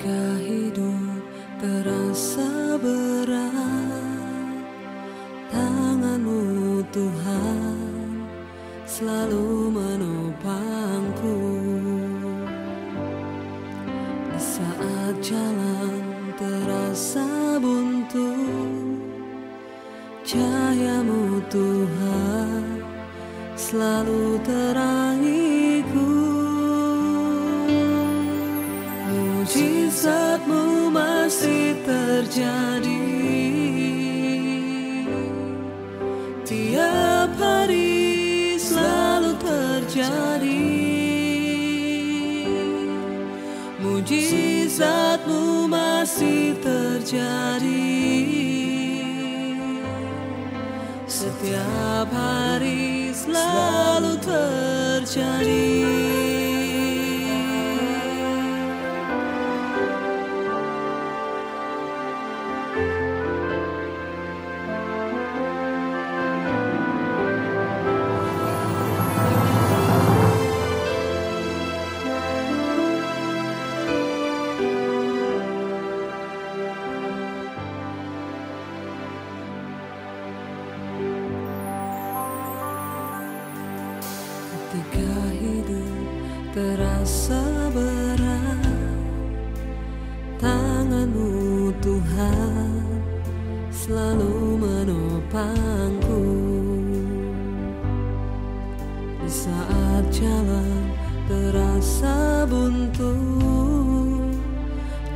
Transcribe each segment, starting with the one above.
Ketika hidup terasa berat, tangan-Mu Tuhan selalu menopangku. Di saat jalan terasa buntu, cahaya-Mu Tuhan selalu terangiku. Mujizat-Mu masih terjadi tiap hari, selalu terjadi. Mujizat-Mu masih terjadi setiap hari, selalu terjadi. Ketika hidup terasa berat, tangan-Mu Tuhan selalu menopangku. Di saat jalan terasa buntu,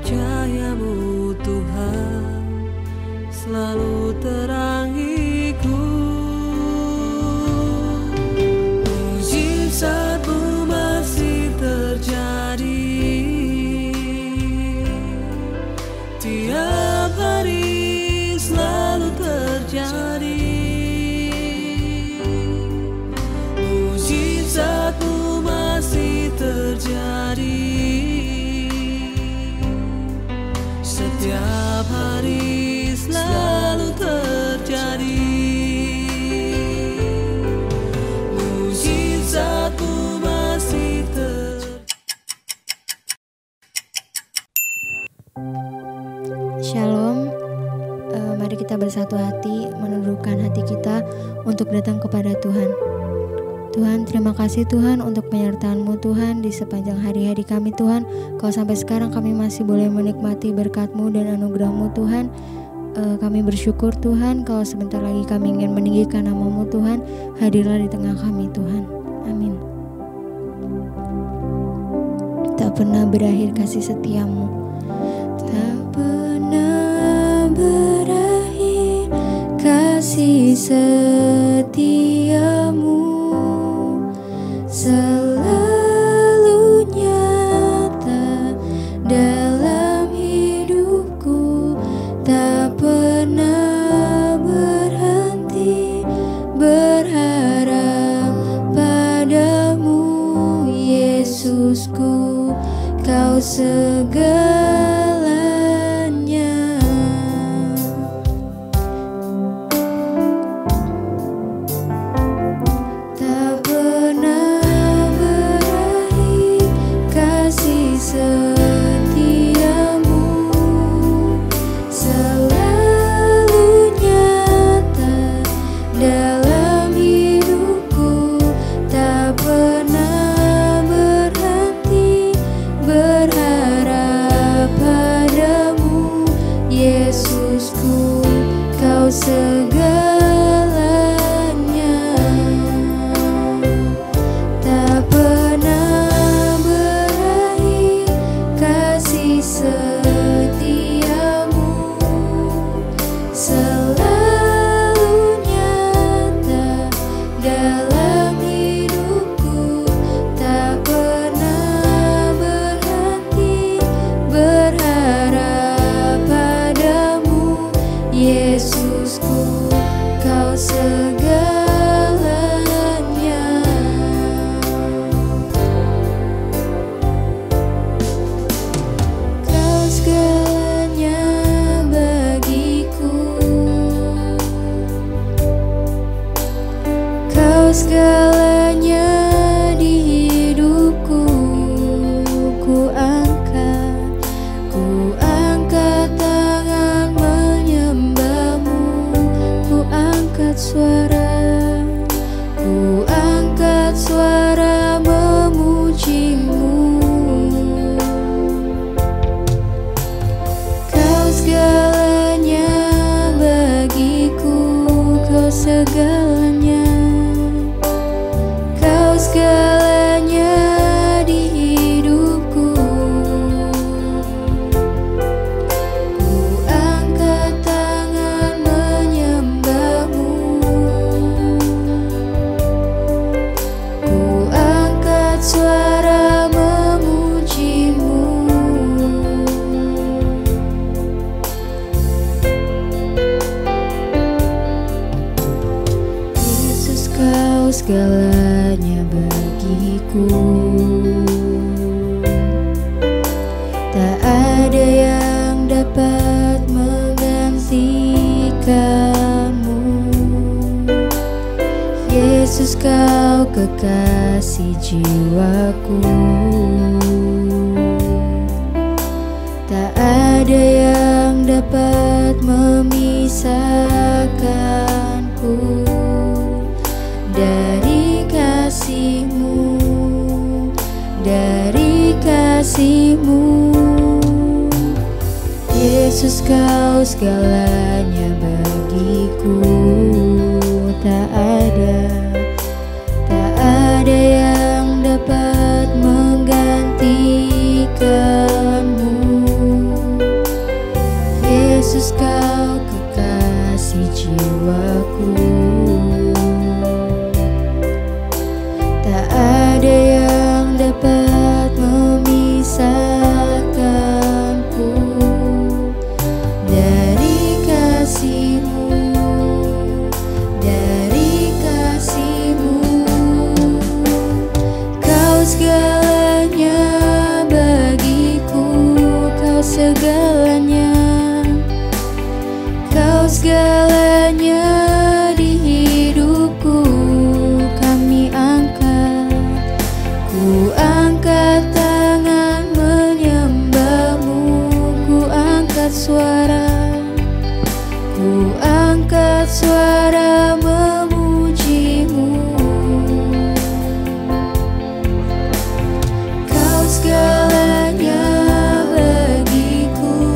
cahaya-Mu Tuhan selalu terangiku. Mujizat-Mu masih terjadi tiap hari, selalu terjadi. Mujizat-Mu masih terjadi setiap hari, selalu terjadi. Mujizat-Mu masih Shalom, mari kita bersatu hati menundukkan hati kita untuk datang kepada Tuhan. Tuhan, terima kasih Tuhan untuk penyertaan-Mu Tuhan di sepanjang hari-hari kami Tuhan. Kalau sampai sekarang kami masih boleh menikmati berkat-Mu dan anugerah-Mu Tuhan. Kami bersyukur Tuhan, kalau sebentar lagi kami ingin meninggikan nama-Mu Tuhan. Hadirlah di tengah kami Tuhan. Amin. Tak pernah berakhir kasih setia-Mu, tak pernah berakhir kasih setia-Mu, selalu nyata dalam hidupku, tak pernah berhenti berharap padamu, Yesusku, Kau segalanya. Tak pernah berakhir kasih setia-Mu, selalu nyata dalam hidupku, tak pernah berhenti berharap segalanya, Kau segalanya di hidupku. Ku angkat tangan menyembah-Mu, ku angkat suara memuji-Mu. Yesus, Kau segalanya bagiku. Tak ada yang dapat menggantikan-Mu. Yesus, Kau kekasih jiwaku. Tak ada yang dapat memisahkanku dari kasih-Mu, dari kasih-Mu. Yesus, Kau segalanya bagiku. Tak ada yang dapat menggantikan-Mu. Yesus, Kau kekasih jiwaku. Tak ada yang dapat memisahkanku dari kasih-Mu, dari kasih-Mu. Kau segalanya bagiku, Kau segalanya, Kau segalanya di hidupku. Kami ku angkat tangan menyembah-Mu, ku angkat suara memuji-Mu. Kau segalanya bagiku,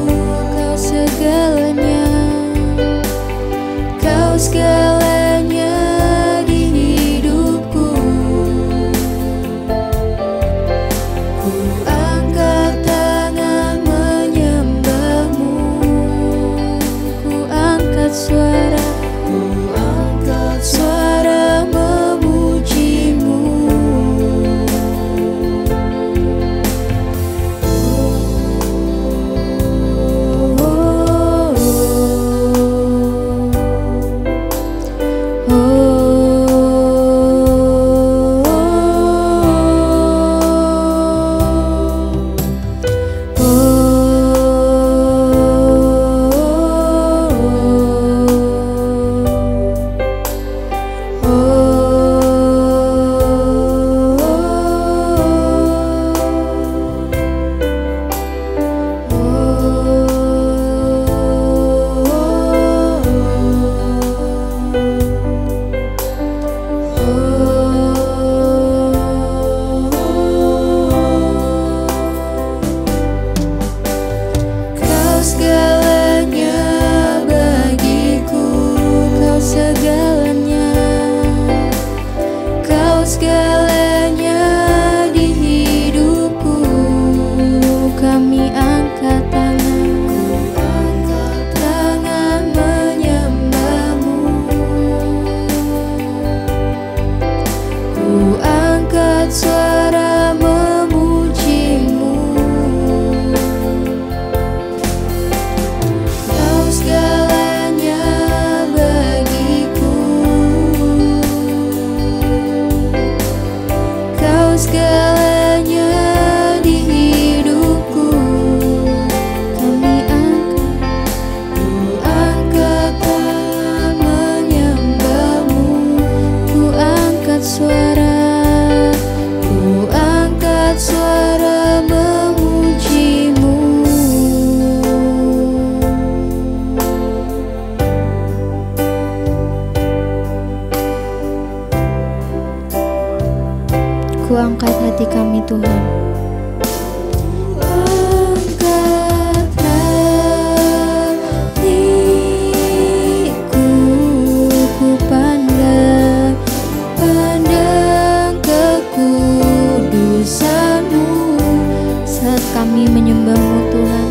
menyembah-Mu Tuhan.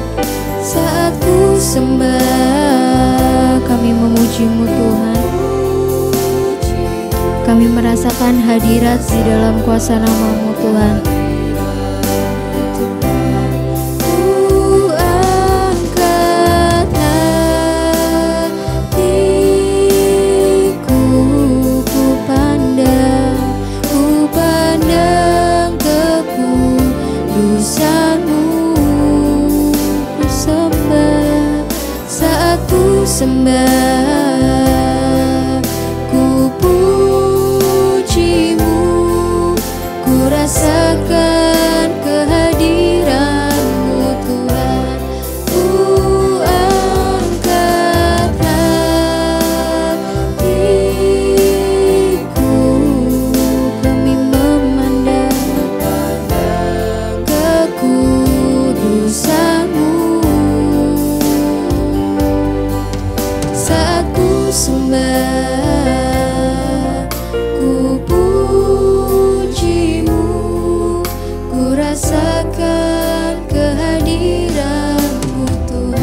Saat ku sembah, kami memuji-Mu Tuhan. Kami merasakan hadirat di dalam kuasa nama-Mu Tuhan. Sembah, ku puji-Mu, ku rasakan kehadiran-Mu Tuhan. Ku angkat hatiku, kami memandang kekudusan-Mu. Saat ku sembah, ku puji-Mu, ku rasakan kehadiran-Mu Tuhan.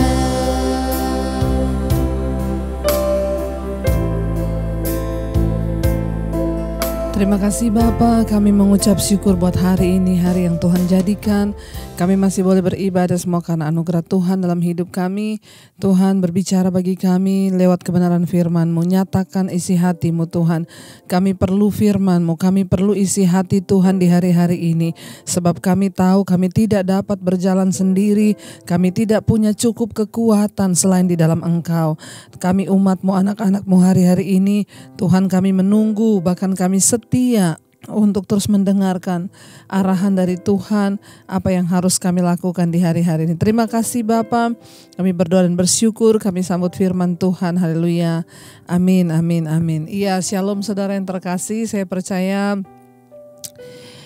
Terima kasih Bapa, kami mengucap syukur buat hari ini, hari yang Tuhan jadikan. Kami masih boleh beribadah semua karena anugerah Tuhan dalam hidup kami. Tuhan berbicara bagi kami lewat kebenaran firman-Mu. Nyatakan isi hati-Mu Tuhan. Kami perlu firman-Mu, kami perlu isi hati Tuhan di hari-hari ini. Sebab kami tahu kami tidak dapat berjalan sendiri. Kami tidak punya cukup kekuatan selain di dalam Engkau. Kami umat-Mu, anak-anak-Mu hari-hari ini. Tuhan, kami menunggu, bahkan kami setia untuk terus mendengarkan arahan dari Tuhan, apa yang harus kami lakukan di hari-hari ini. Terima kasih Bapa, kami berdoa dan bersyukur, kami sambut firman Tuhan. Haleluya, amin, amin, amin. Iya, shalom saudara yang terkasih, saya percaya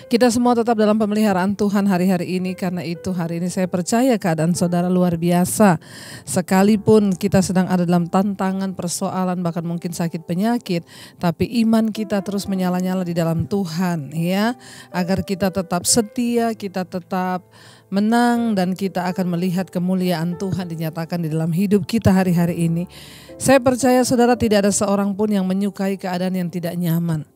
kita semua tetap dalam pemeliharaan Tuhan hari-hari ini. Karena itu hari ini saya percaya keadaan saudara luar biasa. Sekalipun kita sedang ada dalam tantangan, persoalan, bahkan mungkin sakit penyakit, tapi iman kita terus menyala-nyala di dalam Tuhan, ya. Agar kita tetap setia, kita tetap menang, dan kita akan melihat kemuliaan Tuhan dinyatakan di dalam hidup kita hari-hari ini. Saya percaya saudara tidak ada seorang pun yang menyukai keadaan yang tidak nyaman.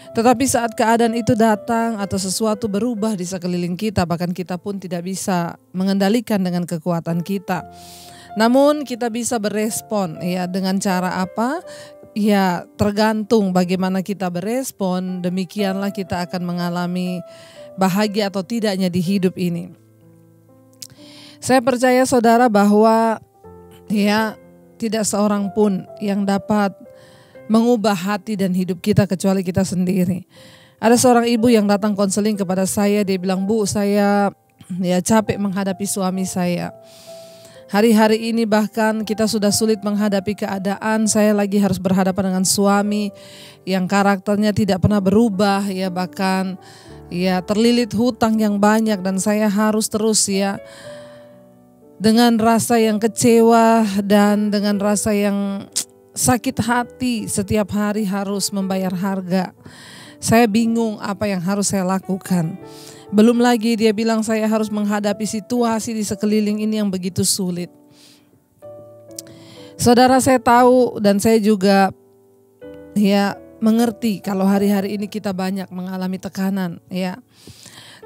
Tetapi saat keadaan itu datang atau sesuatu berubah di sekeliling kita, bahkan kita pun tidak bisa mengendalikan dengan kekuatan kita. Namun kita bisa berespon, ya, dengan cara apa? Ya, tergantung bagaimana kita berespon, demikianlah kita akan mengalami bahagia atau tidaknya di hidup ini. Saya percaya saudara bahwa ya tidak seorang pun yang dapat mengubah hati dan hidup kita kecuali kita sendiri. Ada seorang ibu yang datang konseling kepada saya, dia bilang, "Bu, saya ya capek menghadapi suami saya. Hari-hari ini bahkan kita sudah sulit menghadapi keadaan, saya lagi harus berhadapan dengan suami yang karakternya tidak pernah berubah, ya bahkan ya terlilit hutang yang banyak, dan saya harus terus ya dengan rasa yang kecewa dan dengan rasa yang sakit hati setiap hari harus membayar harga. Saya bingung apa yang harus saya lakukan. Belum lagi dia bilang saya harus menghadapi situasi di sekeliling ini yang begitu sulit." Saudara, saya tahu dan saya juga ya mengerti kalau hari-hari ini kita banyak mengalami tekanan, ya.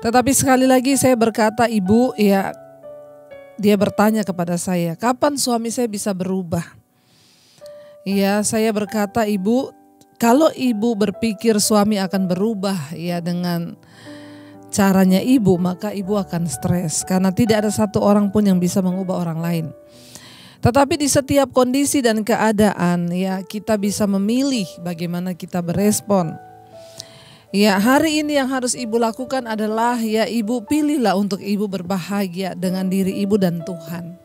Tetapi sekali lagi saya berkata, "Ibu," ya, dia bertanya kepada saya, "Kapan suami saya bisa berubah?" Ya, saya berkata, "Ibu, kalau ibu berpikir suami akan berubah ya dengan caranya ibu, maka ibu akan stres. Karena tidak ada satu orang pun yang bisa mengubah orang lain. Tetapi di setiap kondisi dan keadaan ya kita bisa memilih bagaimana kita berespon. Ya, hari ini yang harus ibu lakukan adalah ya ibu pilihlah untuk ibu berbahagia dengan diri ibu dan Tuhan."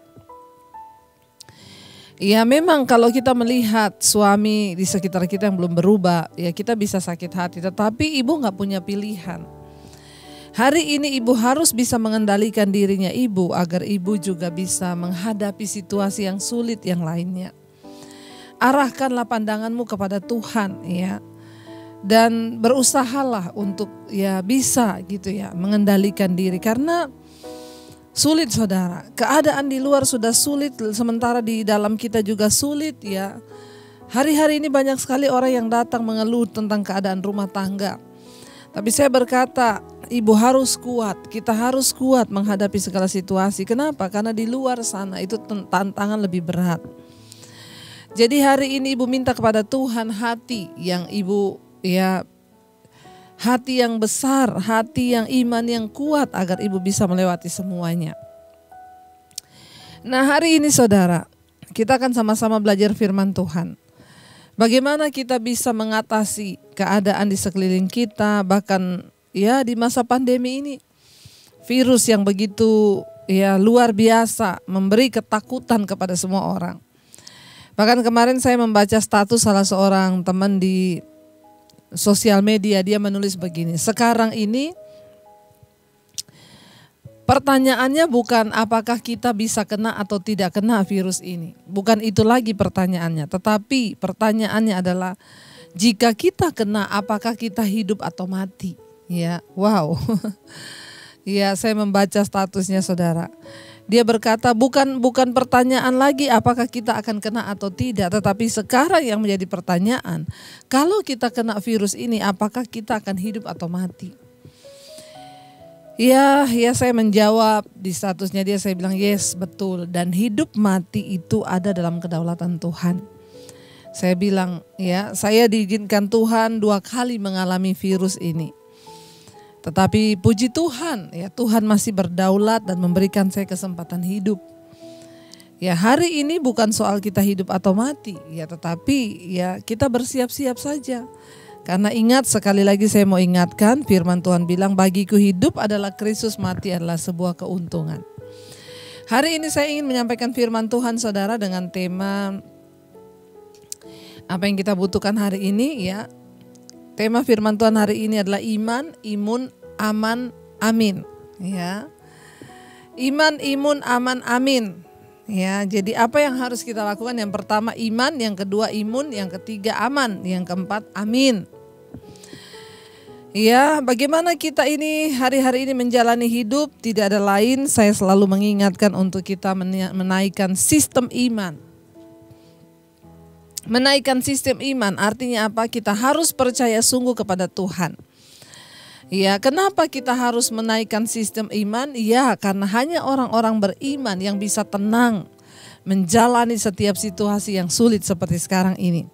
Ya, memang kalau kita melihat suami di sekitar kita yang belum berubah, ya kita bisa sakit hati. Tetapi ibu gak punya pilihan. Hari ini ibu harus bisa mengendalikan dirinya ibu agar ibu juga bisa menghadapi situasi yang sulit yang lainnya. Arahkanlah pandanganmu kepada Tuhan, ya. Dan berusahalah untuk ya bisa gitu ya mengendalikan diri. Karena Sulit saudara, keadaan di luar sudah sulit, sementara di dalam kita juga sulit ya. Hari-hari ini banyak sekali orang yang datang mengeluh tentang keadaan rumah tangga. Tapi saya berkata, ibu harus kuat, kita harus kuat menghadapi segala situasi. Kenapa? Karena di luar sana itu tantangan lebih berat. Jadi hari ini ibu minta kepada Tuhan hati yang ibu hati yang besar, hati yang iman yang kuat agar ibu bisa melewati semuanya. Nah hari ini saudara, kita akan sama-sama belajar firman Tuhan. Bagaimana kita bisa mengatasi keadaan di sekeliling kita, bahkan ya di masa pandemi ini. Virus yang begitu luar biasa, memberi ketakutan kepada semua orang. Bahkan kemarin saya membaca status salah seorang teman di sosial media, dia menulis begini, sekarang ini pertanyaannya bukan apakah kita bisa kena atau tidak kena virus ini. Bukan itu lagi pertanyaannya, tetapi pertanyaannya adalah jika kita kena apakah kita hidup atau mati. Ya, wow. Ya, saya membaca statusnya saudara. Dia berkata bukan pertanyaan lagi apakah kita akan kena atau tidak, tetapi sekarang yang menjadi pertanyaan, kalau kita kena virus ini apakah kita akan hidup atau mati? Ya saya menjawab di statusnya dia, saya bilang yes betul, dan hidup mati itu ada dalam kedaulatan Tuhan. Saya bilang saya diizinkan Tuhan 2 kali mengalami virus ini. Tetapi puji Tuhan, Tuhan masih berdaulat dan memberikan saya kesempatan hidup. Ya hari ini bukan soal kita hidup atau mati, tetapi kita bersiap-siap saja. Karena ingat, sekali lagi saya mau ingatkan, firman Tuhan bilang bagiku hidup adalah Kristus, mati adalah sebuah keuntungan. Hari ini saya ingin menyampaikan firman Tuhan saudara dengan tema apa yang kita butuhkan hari ini Tema firman Tuhan hari ini adalah iman, imun, aman, amin. Iman, imun, aman, amin. Jadi apa yang harus kita lakukan? Yang pertama iman, yang kedua imun, yang ketiga aman, yang keempat amin. Bagaimana kita ini hari-hari ini menjalani hidup? Tidak ada lain, saya selalu mengingatkan untuk kita menaikkan sistem iman. Menaikkan sistem iman artinya apa? Kita harus percaya sungguh kepada Tuhan. Kenapa kita harus menaikkan sistem iman? Karena hanya orang-orang beriman yang bisa tenang menjalani setiap situasi yang sulit seperti sekarang ini.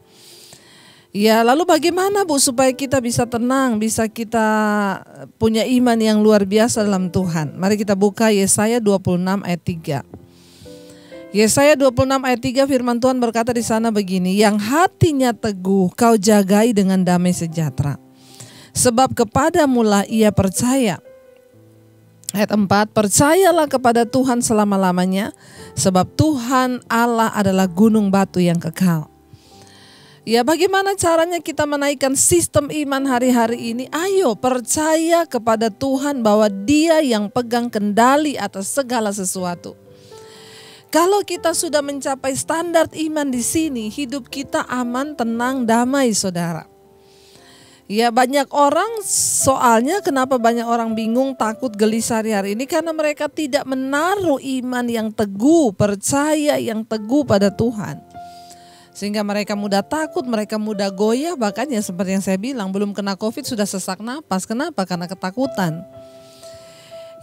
Lalu bagaimana Bu supaya kita bisa tenang, bisa kita punya iman yang luar biasa dalam Tuhan? Mari kita buka Yesaya 26 ayat 3. Yesaya 26 ayat 3 firman Tuhan berkata di sana begini, yang hatinya teguh kau jagai dengan damai sejahtera, sebab kepadamulah ia percaya. Ayat 4, percayalah kepada Tuhan selama-lamanya, sebab Tuhan Allah adalah gunung batu yang kekal. Bagaimana caranya kita menaikkan sistem iman hari-hari ini? Ayo percaya kepada Tuhan bahwa Dia yang pegang kendali atas segala sesuatu. Kalau kita sudah mencapai standar iman di sini, hidup kita aman, tenang, damai saudara. Banyak orang, soalnya kenapa banyak orang bingung, takut, gelisah hari-hari ini? Karena mereka tidak menaruh iman yang teguh, percaya yang teguh pada Tuhan. Sehingga mereka mudah takut, mereka mudah goyah, bahkan seperti yang saya bilang, belum kena COVID sudah sesak napas. Kenapa? Karena ketakutan.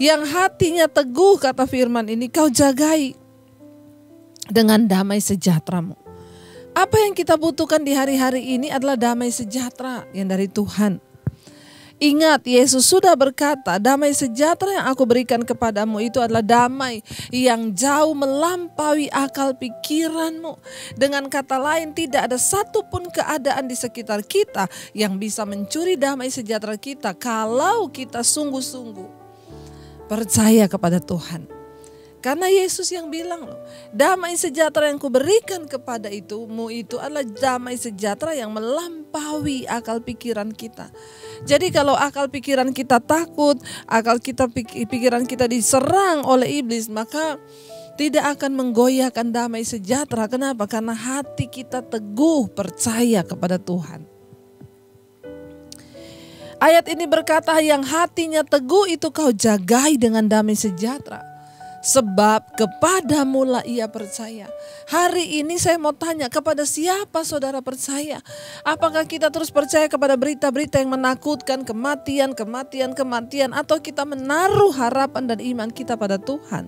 Yang hatinya teguh, kata firman ini, kau jagai dengan damai sejahteramu. Apa yang kita butuhkan di hari-hari ini adalah damai sejahtera yang dari Tuhan. Ingat, Yesus sudah berkata, damai sejahtera yang aku berikan kepadamu itu adalah damai yang jauh melampaui akal pikiranmu. Dengan kata lain, tidak ada satupun keadaan di sekitar kita yang bisa mencuri damai sejahtera kita kalau kita sungguh-sungguh percaya kepada Tuhan. Karena Yesus yang bilang loh, damai sejahtera yang kuberikan kepada itu adalah damai sejahtera yang melampaui akal pikiran kita. Jadi kalau akal pikiran kita takut, pikiran kita diserang oleh iblis, maka tidak akan menggoyahkan damai sejahtera. Kenapa? Karena hati kita teguh percaya kepada Tuhan. Ayat ini berkata yang hatinya teguh itu kau jagai dengan damai sejahtera. Sebab kepadamulah ia percaya. Hari ini saya mau tanya, kepada siapa saudara percaya? Apakah kita terus percaya kepada berita-berita yang menakutkan, kematian, atau kita menaruh harapan dan iman kita pada Tuhan?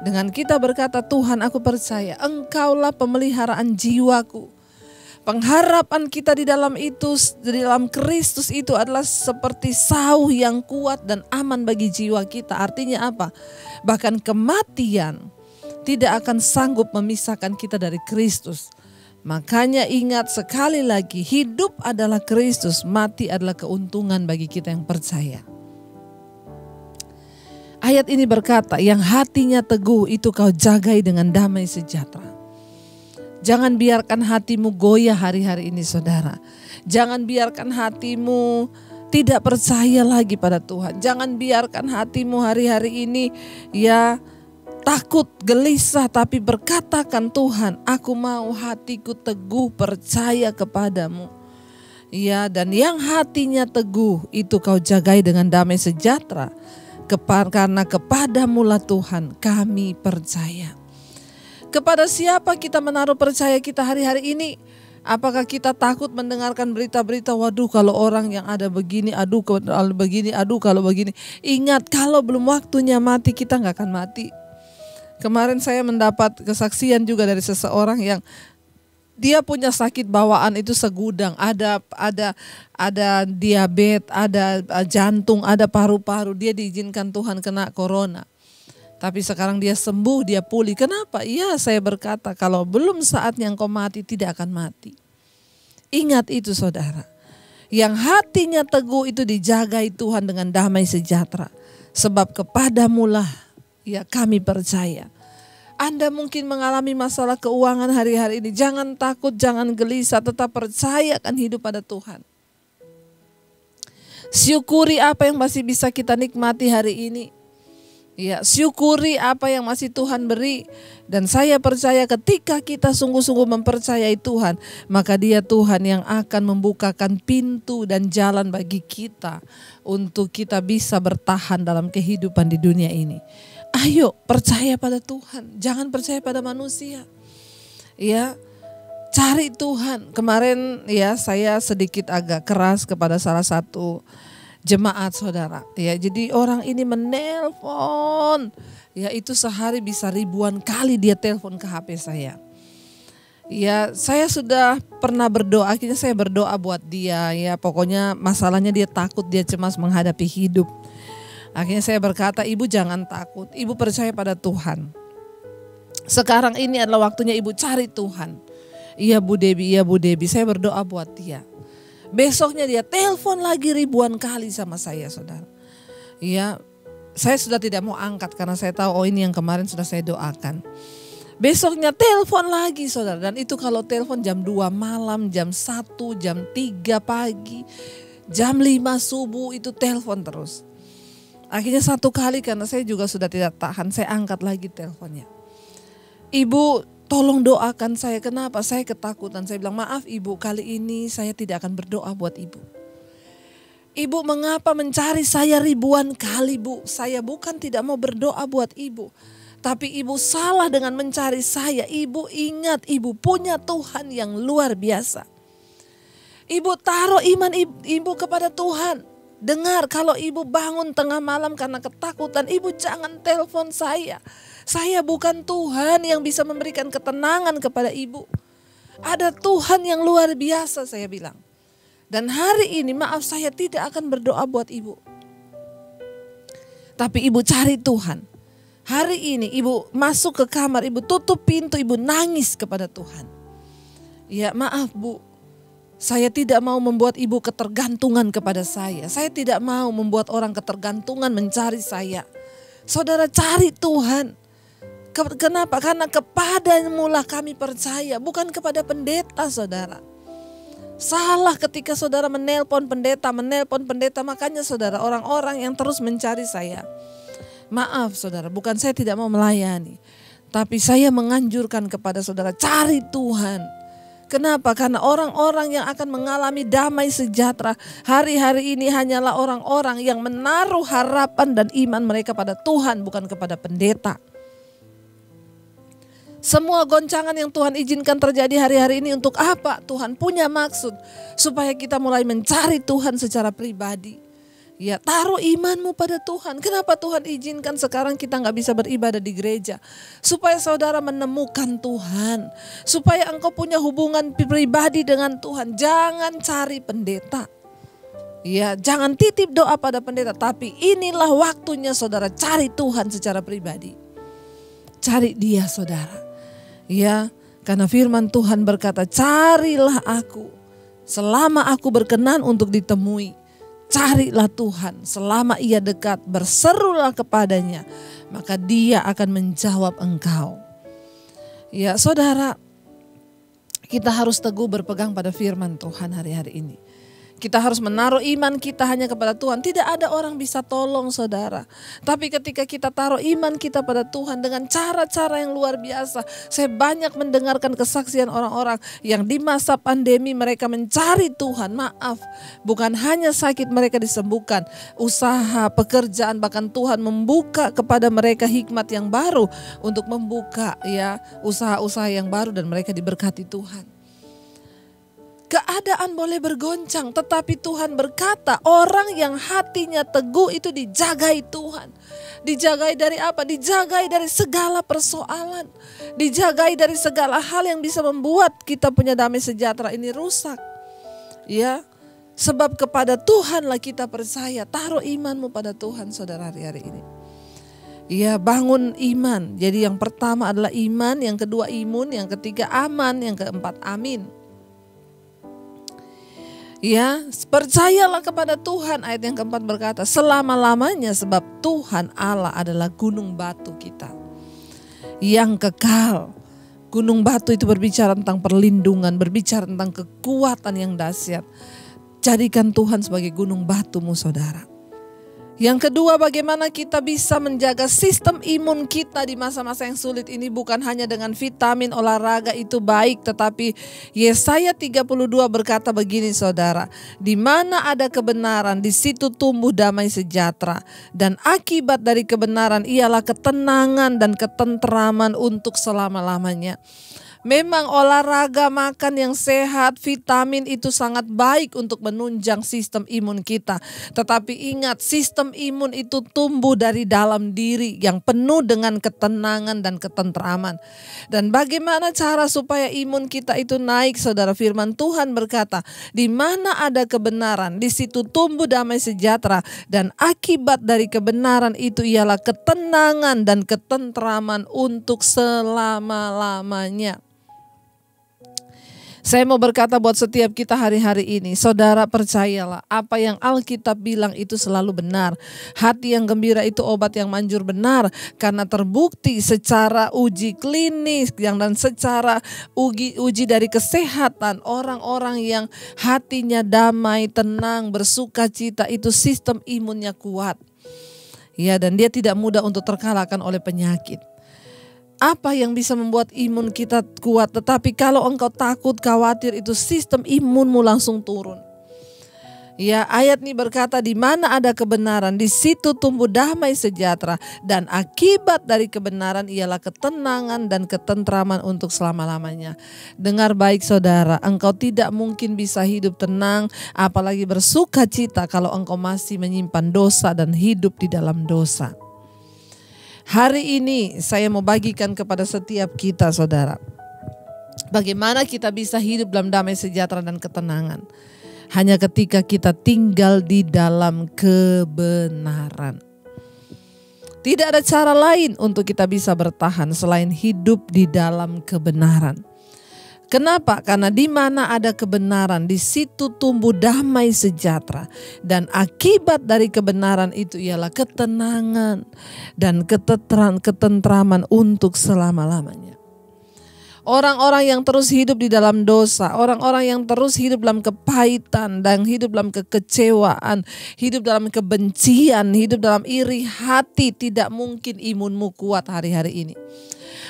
Dengan kita berkata, Tuhan aku percaya, Engkaulah pemeliharaan jiwaku. Pengharapan kita di dalam Kristus itu adalah seperti sauh yang kuat dan aman bagi jiwa kita. Artinya apa? Bahkan kematian tidak akan sanggup memisahkan kita dari Kristus. Makanya ingat sekali lagi, hidup adalah Kristus, mati adalah keuntungan bagi kita yang percaya. Ayat ini berkata, yang hatinya teguh itu kau jagai dengan damai sejahtera. Jangan biarkan hatimu goyah hari-hari ini saudara. Jangan biarkan hatimu tidak percaya lagi pada Tuhan. Jangan biarkan hatimu hari-hari ini takut, gelisah, tapi berkatakan, Tuhan aku mau hatiku teguh percaya kepadamu. Dan yang hatinya teguh itu kau jagai dengan damai sejahtera. Karena kepadamulah Tuhan kami percaya. Kepada siapa kita menaruh percaya kita hari-hari ini? Apakah kita takut mendengarkan berita-berita, waduh kalau orang yang ada begini, aduh kalau begini, aduh kalau begini. Ingat, kalau belum waktunya mati kita gak akan mati. Kemarin saya mendapat kesaksian juga dari seseorang yang dia punya sakit bawaan itu segudang. Ada diabetes, ada jantung, ada paru-paru. Dia diizinkan Tuhan kena corona. Tapi sekarang dia sembuh, dia pulih. Kenapa? Iya, saya berkata kalau belum saatnya engkau mati tidak akan mati. Ingat itu saudara. Yang hatinya teguh itu dijagai Tuhan dengan damai sejahtera. Sebab kepadamulah kami percaya. Anda mungkin mengalami masalah keuangan hari-hari ini. Jangan takut, jangan gelisah, tetap percaya akan hidup pada Tuhan. Syukuri apa yang masih bisa kita nikmati hari ini. Syukuri apa yang masih Tuhan beri. Dan saya percaya ketika kita sungguh-sungguh mempercayai Tuhan, maka Dia Tuhan yang akan membukakan pintu dan jalan bagi kita untuk kita bisa bertahan dalam kehidupan di dunia ini. Ayo percaya pada Tuhan, jangan percaya pada manusia. Cari Tuhan. Kemarin saya sedikit agak keras kepada salah satu jemaat saudara. Jadi orang ini menelpon. Itu sehari bisa ribuan kali dia telepon ke HP saya. Saya sudah pernah berdoa, akhirnya saya berdoa buat dia. Pokoknya masalahnya dia takut, dia cemas menghadapi hidup. Akhirnya saya berkata, ibu jangan takut, ibu percaya pada Tuhan. Sekarang ini adalah waktunya ibu cari Tuhan. Iya Bu Debi, saya berdoa buat dia. Besoknya dia telepon lagi ribuan kali sama saya saudara. Saya sudah tidak mau angkat karena saya tahu ini yang kemarin sudah saya doakan. Besoknya telepon lagi saudara. Dan itu kalau telepon jam 2 malam, jam 1, jam 3 pagi, jam 5 subuh itu telepon terus. Akhirnya satu kali karena saya juga sudah tidak tahan, saya angkat lagi teleponnya. Ibu tolong doakan saya, kenapa? Saya ketakutan. Saya bilang, maaf ibu, kali ini saya tidak akan berdoa buat ibu. Ibu mengapa mencari saya ribuan kali bu? Saya bukan tidak mau berdoa buat ibu. Tapi ibu salah dengan mencari saya. Ibu ingat ibu punya Tuhan yang luar biasa. Ibu taruh iman ibu kepada Tuhan. Dengar, kalau ibu bangun tengah malam karena ketakutan, ibu jangan telepon saya. Saya bukan Tuhan yang bisa memberikan ketenangan kepada ibu. Ada Tuhan yang luar biasa, saya bilang. Dan hari ini maaf saya tidak akan berdoa buat ibu. Tapi ibu cari Tuhan. Hari ini ibu masuk ke kamar, ibu tutup pintu, ibu nangis kepada Tuhan. Maaf bu, saya tidak mau membuat ibu ketergantungan kepada saya. Saya tidak mau membuat orang ketergantungan mencari saya. Saudara cari Tuhan. Kenapa? Karena kepadamu lah kami percaya, bukan kepada pendeta saudara. Salah ketika saudara menelpon pendeta. Makanya saudara, orang-orang yang terus mencari saya. Maaf saudara, bukan saya tidak mau melayani. Tapi saya menganjurkan kepada saudara, cari Tuhan. Kenapa? Karena orang-orang yang akan mengalami damai sejahtera hari-hari ini hanyalah orang-orang yang menaruh harapan dan iman mereka pada Tuhan, bukan kepada pendeta. Semua goncangan yang Tuhan izinkan terjadi hari-hari ini untuk apa? Tuhan punya maksud supaya kita mulai mencari Tuhan secara pribadi. Ya, taruh imanmu pada Tuhan. Kenapa Tuhan izinkan sekarang kita gak bisa beribadah di gereja? Supaya saudara menemukan Tuhan. Supaya engkau punya hubungan pribadi dengan Tuhan. Jangan cari pendeta. Ya, jangan titip doa pada pendeta. Tapi inilah waktunya saudara cari Tuhan secara pribadi. Cari Dia saudara. Ya, karena firman Tuhan berkata, carilah aku selama aku berkenan untuk ditemui. Carilah Tuhan selama Ia dekat, berserulah kepadanya, maka Dia akan menjawab engkau. Ya saudara, kita harus teguh berpegang pada firman Tuhan hari-hari ini. Kita harus menaruh iman kita hanya kepada Tuhan. Tidak ada orang bisa tolong saudara. Tapi ketika kita taruh iman kita pada Tuhan dengan cara-cara yang luar biasa. Saya banyak mendengarkan kesaksian orang-orang yang di masa pandemi mereka mencari Tuhan. Maaf, bukan hanya sakit mereka disembuhkan. Usaha, pekerjaan, bahkan Tuhan membuka kepada mereka hikmat yang baru untuk membuka ya usaha-usaha yang baru dan mereka diberkati Tuhan. Keadaan boleh bergoncang, tetapi Tuhan berkata orang yang hatinya teguh itu dijagai Tuhan. Dijagai dari apa? Dijagai dari segala persoalan. Dijagai dari segala hal yang bisa membuat kita punya damai sejahtera ini rusak. Ya, sebab kepada Tuhanlah kita percaya. Taruh imanmu pada Tuhan saudara hari-hari ini. Ya, bangun iman. Jadi yang pertama adalah iman, yang kedua imun, yang ketiga aman, yang keempat amin. Ya, percayalah kepada Tuhan. Ayat yang keempat berkata, selama-lamanya sebab Tuhan Allah adalah gunung batu kita yang kekal. Gunung batu itu berbicara tentang perlindungan, berbicara tentang kekuatan yang dahsyat. Jadikan Tuhan sebagai gunung batumu saudara. Yang kedua, bagaimana kita bisa menjaga sistem imun kita di masa-masa yang sulit ini, bukan hanya dengan vitamin, olahraga itu baik, tetapi Yesaya 32 berkata begini saudara, di mana ada kebenaran, di situ tumbuh damai sejahtera, dan akibat dari kebenaran ialah ketenangan dan ketentraman untuk selama-lamanya. Memang olahraga, makan yang sehat, vitamin itu sangat baik untuk menunjang sistem imun kita. Tetapi ingat, sistem imun itu tumbuh dari dalam diri yang penuh dengan ketenangan dan ketentraman. Dan bagaimana cara supaya imun kita itu naik? Saudara, firman Tuhan berkata, di mana ada kebenaran, di situ tumbuh damai sejahtera, dan akibat dari kebenaran itu ialah ketenangan dan ketentraman untuk selama-lamanya. Saya mau berkata buat setiap kita hari-hari ini, saudara percayalah apa yang Alkitab bilang itu selalu benar. Hati yang gembira itu obat yang manjur benar, karena terbukti secara uji klinis dan secara uji dari kesehatan, orang-orang yang hatinya damai, tenang, bersuka cita itu sistem imunnya kuat. Ya, dan dia tidak mudah untuk terkalahkan oleh penyakit. Apa yang bisa membuat imun kita kuat? Tetapi kalau engkau takut, khawatir, itu sistem imunmu langsung turun. Ya, ayat ini berkata, di mana ada kebenaran, di situ tumbuh damai sejahtera, dan akibat dari kebenaran ialah ketenangan dan ketentraman untuk selama-lamanya. Dengar baik saudara, engkau tidak mungkin bisa hidup tenang, apalagi bersuka cita kalau engkau masih menyimpan dosa dan hidup di dalam dosa. Hari ini saya mau bagikan kepada setiap kita saudara, bagaimana kita bisa hidup dalam damai sejahtera dan ketenangan. Hanya ketika kita tinggal di dalam kebenaran. Tidak ada cara lain untuk kita bisa bertahan selain hidup di dalam kebenaran. Kenapa? Karena di mana ada kebenaran, di situ tumbuh damai sejahtera. Dan akibat dari kebenaran itu ialah ketenangan dan ketentraman untuk selama-lamanya. Orang-orang yang terus hidup di dalam dosa, orang-orang yang terus hidup dalam kepahitan dan hidup dalam kekecewaan, hidup dalam kebencian, hidup dalam iri hati, tidak mungkin imunmu kuat hari-hari ini.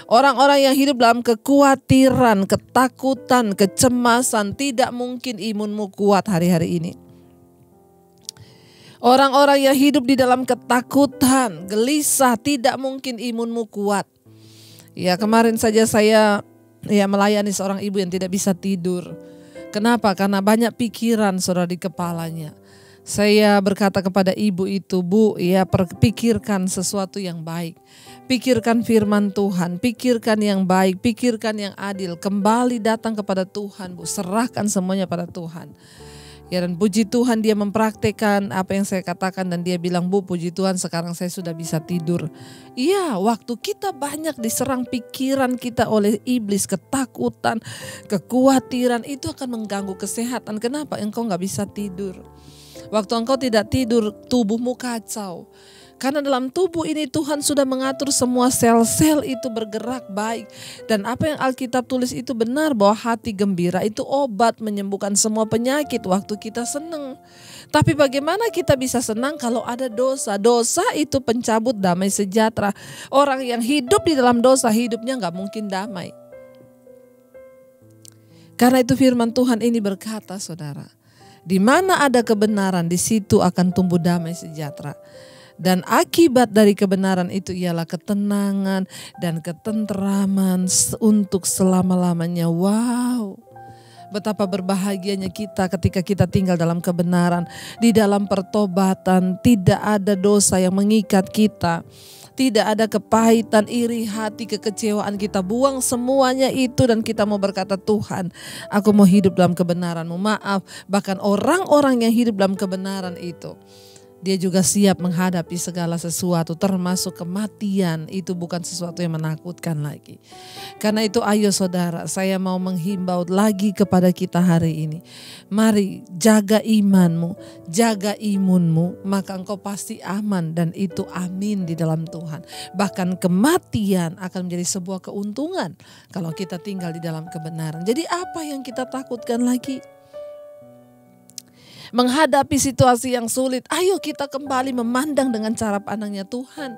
Orang-orang yang hidup dalam kekhawatiran, ketakutan, kecemasan, tidak mungkin imunmu kuat hari-hari ini. Orang-orang yang hidup di dalam ketakutan, gelisah, tidak mungkin imunmu kuat. Ya, kemarin saja saya melayani seorang ibu yang tidak bisa tidur. Kenapa? Karena banyak pikiran saudara di kepalanya. Saya berkata kepada ibu itu, Bu, ya pikirkan sesuatu yang baik. Pikirkan firman Tuhan, pikirkan yang baik, pikirkan yang adil. Kembali datang kepada Tuhan, Bu, serahkan semuanya pada Tuhan. Ya, dan puji Tuhan dia mempraktekkan apa yang saya katakan dan dia bilang, Bu, puji Tuhan sekarang saya sudah bisa tidur. Iya, waktu kita banyak diserang pikiran kita oleh iblis, ketakutan, kekhawatiran, itu akan mengganggu kesehatan. Kenapa? Engkau gak bisa tidur. Waktu engkau tidak tidur, tubuhmu kacau. Karena dalam tubuh ini Tuhan sudah mengatur semua sel-sel itu bergerak baik. Dan apa yang Alkitab tulis itu benar, bahwa hati gembira itu obat menyembuhkan semua penyakit waktu kita senang. Tapi bagaimana kita bisa senang kalau ada dosa? Dosa itu pencabut damai sejahtera. Orang yang hidup di dalam dosa hidupnya gak mungkin damai. Karena itu firman Tuhan ini berkata, saudara, di mana ada kebenaran, di situ akan tumbuh damai sejahtera. Dan akibat dari kebenaran itu ialah ketenangan dan ketenteraman untuk selama-lamanya. Wow, betapa berbahagianya kita ketika kita tinggal dalam kebenaran. Di dalam pertobatan tidak ada dosa yang mengikat kita. Tidak ada kepahitan, iri hati, kekecewaan. Kita buang semuanya itu dan kita mau berkata, Tuhan, aku mau hidup dalam kebenaran-Mu. Maaf, bahkan orang-orang yang hidup dalam kebenaran itu, dia juga siap menghadapi segala sesuatu, termasuk kematian. Itu bukan sesuatu yang menakutkan lagi. Karena itu ayo saudara, saya mau menghimbau lagi kepada kita hari ini. Mari jaga imanmu, jaga imunmu, maka engkau pasti aman dan itu amin di dalam Tuhan. Bahkan kematian akan menjadi sebuah keuntungan kalau kita tinggal di dalam kebenaran. Jadi apa yang kita takutkan lagi? Menghadapi situasi yang sulit, ayo kita kembali memandang dengan cara pandangnya Tuhan.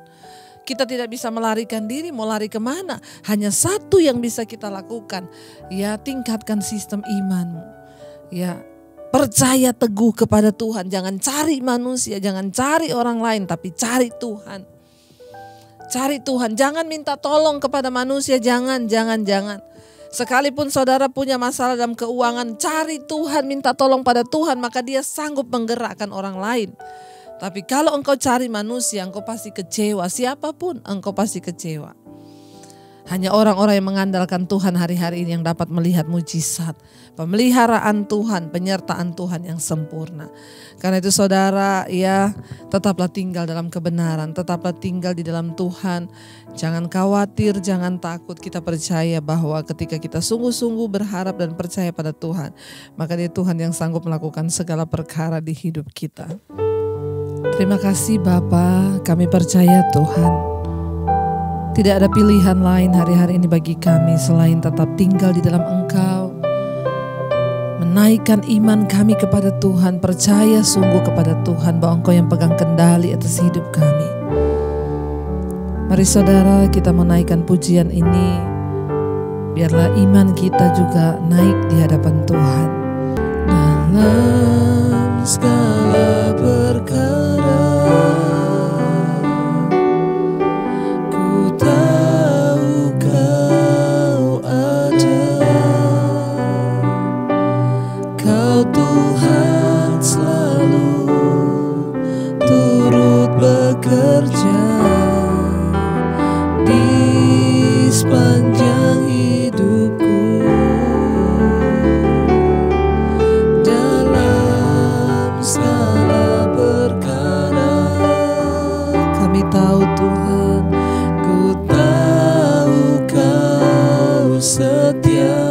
Kita tidak bisa melarikan diri, mau lari kemana? Hanya satu yang bisa kita lakukan, ya tingkatkan sistem imanmu. Ya, percaya teguh kepada Tuhan, jangan cari manusia, jangan cari orang lain, tapi cari Tuhan. Cari Tuhan, jangan minta tolong kepada manusia, jangan. Sekalipun saudara punya masalah dalam keuangan, cari Tuhan, minta tolong pada Tuhan, maka Dia sanggup menggerakkan orang lain. Tapi kalau engkau cari manusia, engkau pasti kecewa. Siapapun, engkau pasti kecewa. Hanya orang-orang yang mengandalkan Tuhan hari-hari ini yang dapat melihat mujizat, pemeliharaan Tuhan, penyertaan Tuhan yang sempurna. Karena itu saudara, ya tetaplah tinggal dalam kebenaran, tetaplah tinggal di dalam Tuhan. Jangan khawatir, jangan takut. Kita percaya bahwa ketika kita sungguh-sungguh berharap dan percaya pada Tuhan, maka Dia Tuhan yang sanggup melakukan segala perkara di hidup kita. Terima kasih Bapa, kami percaya Tuhan. Tidak ada pilihan lain hari-hari ini bagi kami selain tetap tinggal di dalam Engkau. Menaikkan iman kami kepada Tuhan, percaya sungguh kepada Tuhan bahwa Engkau yang pegang kendali atas hidup kami. Mari saudara, kita menaikkan pujian ini. Biarlah iman kita juga naik di hadapan Tuhan. Dalam segala perkara Tuhan selalu turut bekerja di sepanjang hidupku. Dalam segala perkara Kami tahu Tuhan, ku tahu Kau setia.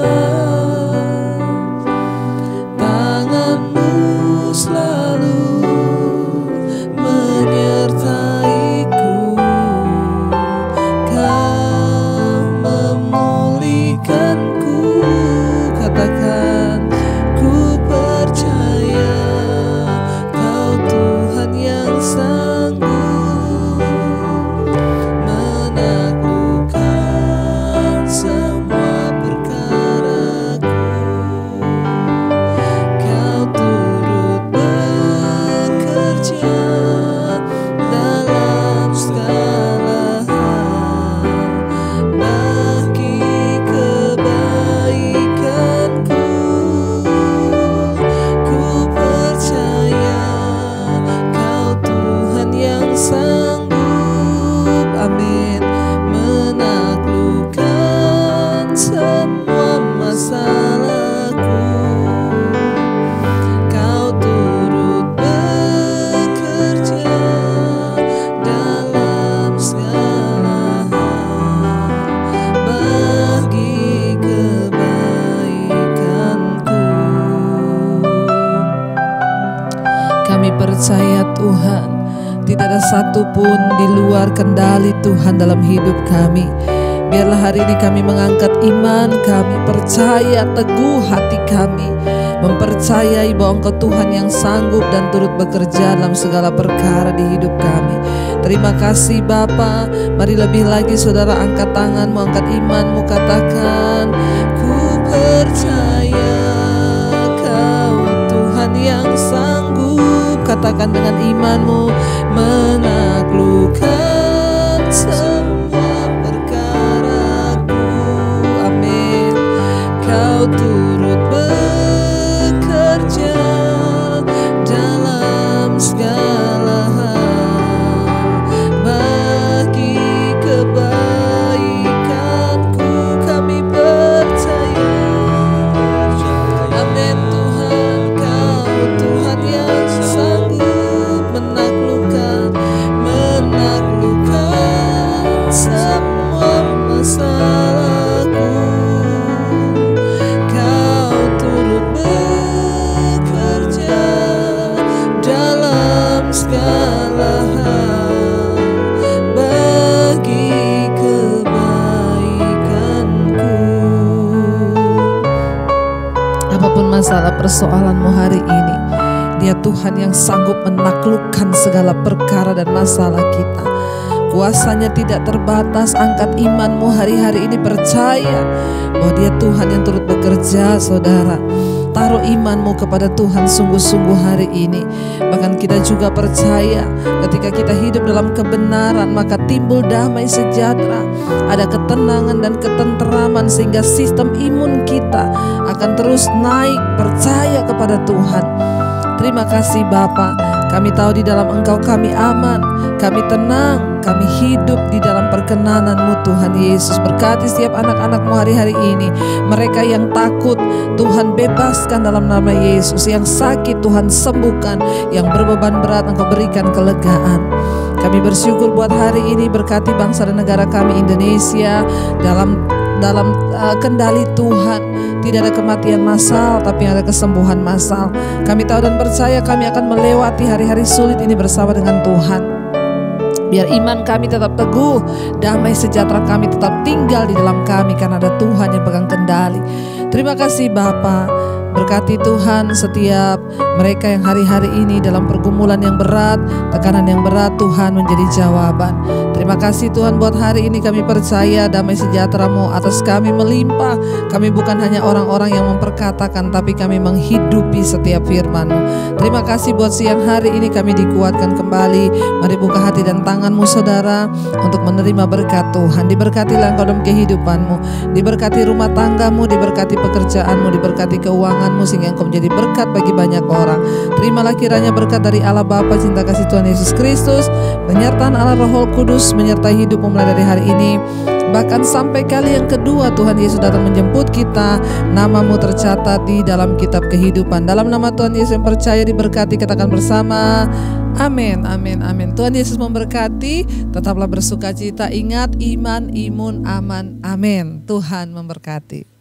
Selalu menyertaiku, satupun di luar kendali Tuhan dalam hidup kami. Biarlah hari ini kami mengangkat iman kami, percaya teguh hati kami, mempercayai bahwa Engkau Tuhan yang sanggup dan turut bekerja dalam segala perkara di hidup kami. Terima kasih Bapa. Mari lebih lagi saudara angkat tanganmu, angkat imanmu, katakan, ku percaya Kau Tuhan yang sanggup. Katakan dengan imanmu, menaklukkan semua perkaraku. Amin. Kau turut bekerja dalam segala hal bagi kebaikanku. Kami percaya. Amin Tuhan, Kau Tuhan yang sanggup menaklukkan semua masalahku. Kau turut bekerja dalam segala hal bagi kebaikanku. Apapun masalah persoalanmu hari ini, Dia Tuhan yang sanggup menaklukkan segala perkara dan masalah kita. Kuasanya tidak terbatas. Angkat imanmu hari-hari ini, percaya bahwa Dia Tuhan yang turut bekerja. Saudara, taruh imanmu kepada Tuhan sungguh-sungguh hari ini. Bahkan kita juga percaya ketika kita hidup dalam kebenaran, maka timbul damai sejahtera, ada ketenangan dan ketenteraman, sehingga sistem imun kita akan terus naik. Percaya kepada Tuhan. Terima kasih Bapa. Kami tahu di dalam Engkau kami aman, kami tenang, kami hidup di dalam perkenan-Mu Tuhan Yesus. Berkati setiap anak-anak-Mu hari-hari ini. Mereka yang takut, Tuhan bebaskan dalam nama Yesus. Yang sakit Tuhan sembuhkan, yang berbeban berat Engkau berikan kelegaan. Kami bersyukur buat hari ini. Berkati bangsa dan negara kami Indonesia dalam kendali Tuhan. Tidak ada kematian massal, tapi ada kesembuhan massal. Kami tahu dan percaya kami akan melewati hari-hari sulit ini bersama dengan Tuhan. Biar iman kami tetap teguh, damai sejahtera kami tetap tinggal di dalam kami, karena ada Tuhan yang pegang kendali. Terima kasih Bapa. Berkati Tuhan setiap mereka yang hari-hari ini dalam pergumulan yang berat, tekanan yang berat, Tuhan menjadi jawaban. Terima kasih Tuhan buat hari ini. Kami percaya damai sejahtera-Mu atas kami melimpah. Kami bukan hanya orang-orang yang memperkatakan, tapi kami menghidupi setiap firman-Mu. Terima kasih buat siang hari ini kami dikuatkan kembali. Mari buka hati dan tanganmu saudara untuk menerima berkat Tuhan. Diberkatilah Engkau dalam kehidupan-Mu, diberkati rumah tanggamu, diberkati pekerjaanmu, diberkati keuanganmu, sehingga Engkau menjadi berkat bagi banyak orang. Terimalah kiranya berkat dari Allah Bapa, cinta kasih Tuhan Yesus Kristus, penyertaan Allah Roh Kudus menyertai hidupmu mulai dari hari ini, bahkan sampai kali yang kedua Tuhan Yesus datang menjemput kita. Namamu tercatat di dalam kitab kehidupan. Dalam nama Tuhan Yesus yang percaya diberkati, katakan bersama amin, amin, amin. Tuhan Yesus memberkati. Tetaplah bersukacita. Ingat, iman, imun, aman. Amin. Tuhan memberkati.